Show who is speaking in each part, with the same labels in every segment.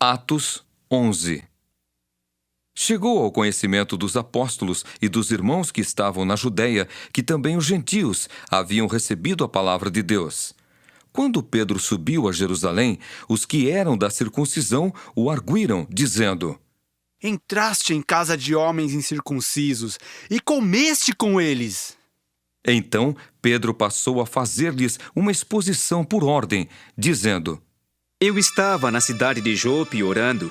Speaker 1: Atos 11. Chegou ao conhecimento dos apóstolos e dos irmãos que estavam na Judéia que também os gentios haviam recebido a palavra de Deus. Quando Pedro subiu a Jerusalém, os que eram da circuncisão o arguíram, dizendo:
Speaker 2: Entraste em casa de homens incircuncisos e comeste com eles.
Speaker 1: Então Pedro passou a fazer-lhes uma exposição por ordem, dizendo:
Speaker 3: Eu estava na cidade de Jope orando,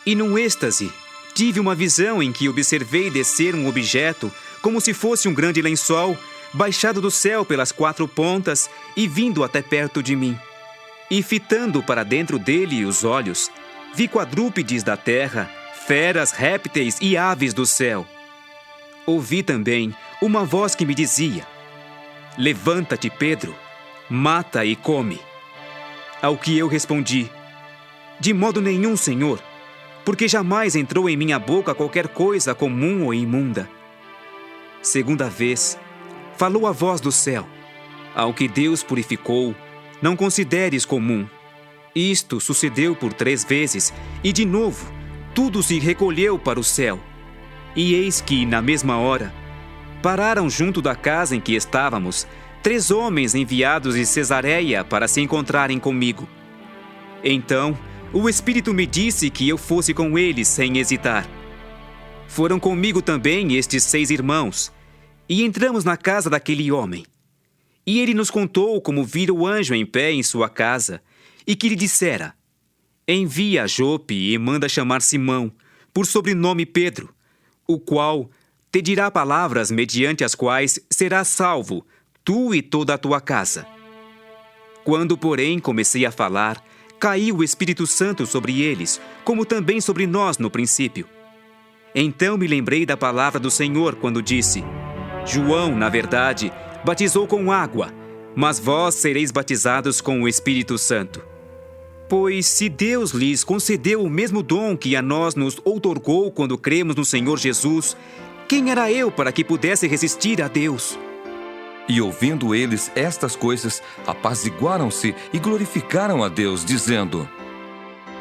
Speaker 3: e num êxtase tive uma visão em que observei descer um objeto como se fosse um grande lençol, baixado do céu pelas 4 pontas e vindo até perto de mim. E fitando para dentro dele os olhos, vi quadrúpedes da terra, feras, répteis e aves do céu. Ouvi também uma voz que me dizia: Levanta-te, Pedro, mata e come. Ao que eu respondi: De modo nenhum, Senhor, porque jamais entrou em minha boca qualquer coisa comum ou imunda. Segunda vez, falou a voz do céu: Ao que Deus purificou, não consideres comum. Isto sucedeu por 3 vezes, e de novo, tudo se recolheu para o céu. E eis que, na mesma hora, pararam junto da casa em que estávamos 3 homens enviados de Cesareia para se encontrarem comigo. Então, o Espírito me disse que eu fosse com eles sem hesitar. Foram comigo também estes 6 irmãos, e entramos na casa daquele homem. E ele nos contou como vira o anjo em pé em sua casa, e que lhe dissera: Envia a Jope e manda chamar Simão, por sobrenome Pedro, o qual te dirá palavras mediante as quais serás salvo, tu e toda a tua casa. Quando, porém, comecei a falar, caiu o Espírito Santo sobre eles, como também sobre nós no princípio. Então me lembrei da palavra do Senhor quando disse: João, na verdade, batizou com água, mas vós sereis batizados com o Espírito Santo. Pois se Deus lhes concedeu o mesmo dom que a nós nos outorgou quando cremos no Senhor Jesus, quem era eu para que pudesse resistir a Deus?
Speaker 1: E ouvindo eles estas coisas, apaziguaram-se e glorificaram a Deus, dizendo: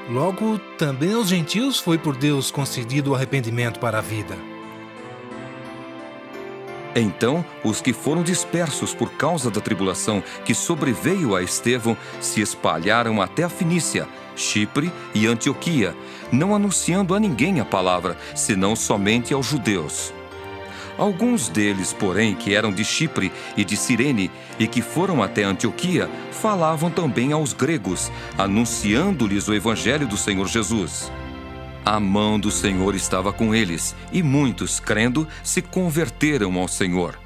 Speaker 4: Logo, também aos gentios foi por Deus concedido o arrependimento para a vida.
Speaker 1: Então, os que foram dispersos por causa da tribulação que sobreveio a Estevão se espalharam até a Fenícia, Chipre e Antioquia, não anunciando a ninguém a palavra, senão somente aos judeus. Alguns deles, porém, que eram de Chipre e de Cirene e que foram até Antioquia, falavam também aos gregos, anunciando-lhes o evangelho do Senhor Jesus. A mão do Senhor estava com eles, e muitos, crendo, se converteram ao Senhor.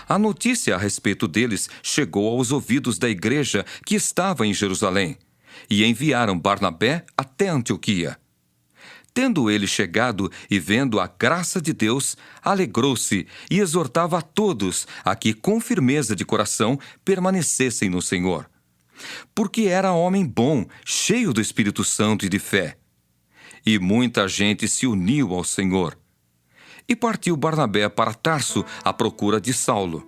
Speaker 1: A notícia a respeito deles chegou aos ouvidos da igreja que estava em Jerusalém, e enviaram Barnabé até Antioquia. Tendo ele chegado e vendo a graça de Deus, alegrou-se e exortava a todos a que, com firmeza de coração, permanecessem no Senhor. Porque era homem bom, cheio do Espírito Santo e de fé. E muita gente se uniu ao Senhor. E partiu Barnabé para Tarso à procura de Saulo.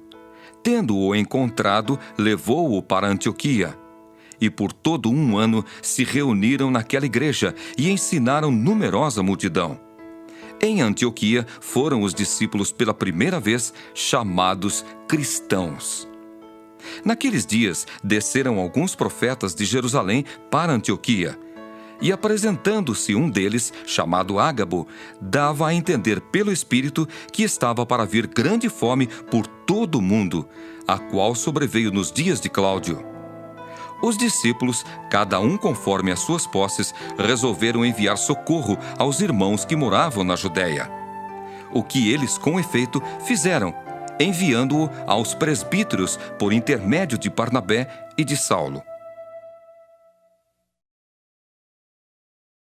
Speaker 1: Tendo-o encontrado, levou-o para Antioquia. E por todo 1 ano se reuniram naquela igreja e ensinaram numerosa multidão. Em Antioquia foram os discípulos pela primeira vez chamados cristãos. Naqueles dias desceram alguns profetas de Jerusalém para Antioquia. E apresentando-se um deles, chamado Ágabo, dava a entender pelo Espírito que estava para vir grande fome por todo o mundo, a qual sobreveio nos dias de Cláudio. Os discípulos, cada um conforme as suas posses, resolveram enviar socorro aos irmãos que moravam na Judéia. O que eles, com efeito, fizeram, enviando-o aos presbíteros por intermédio de Barnabé e de Saulo.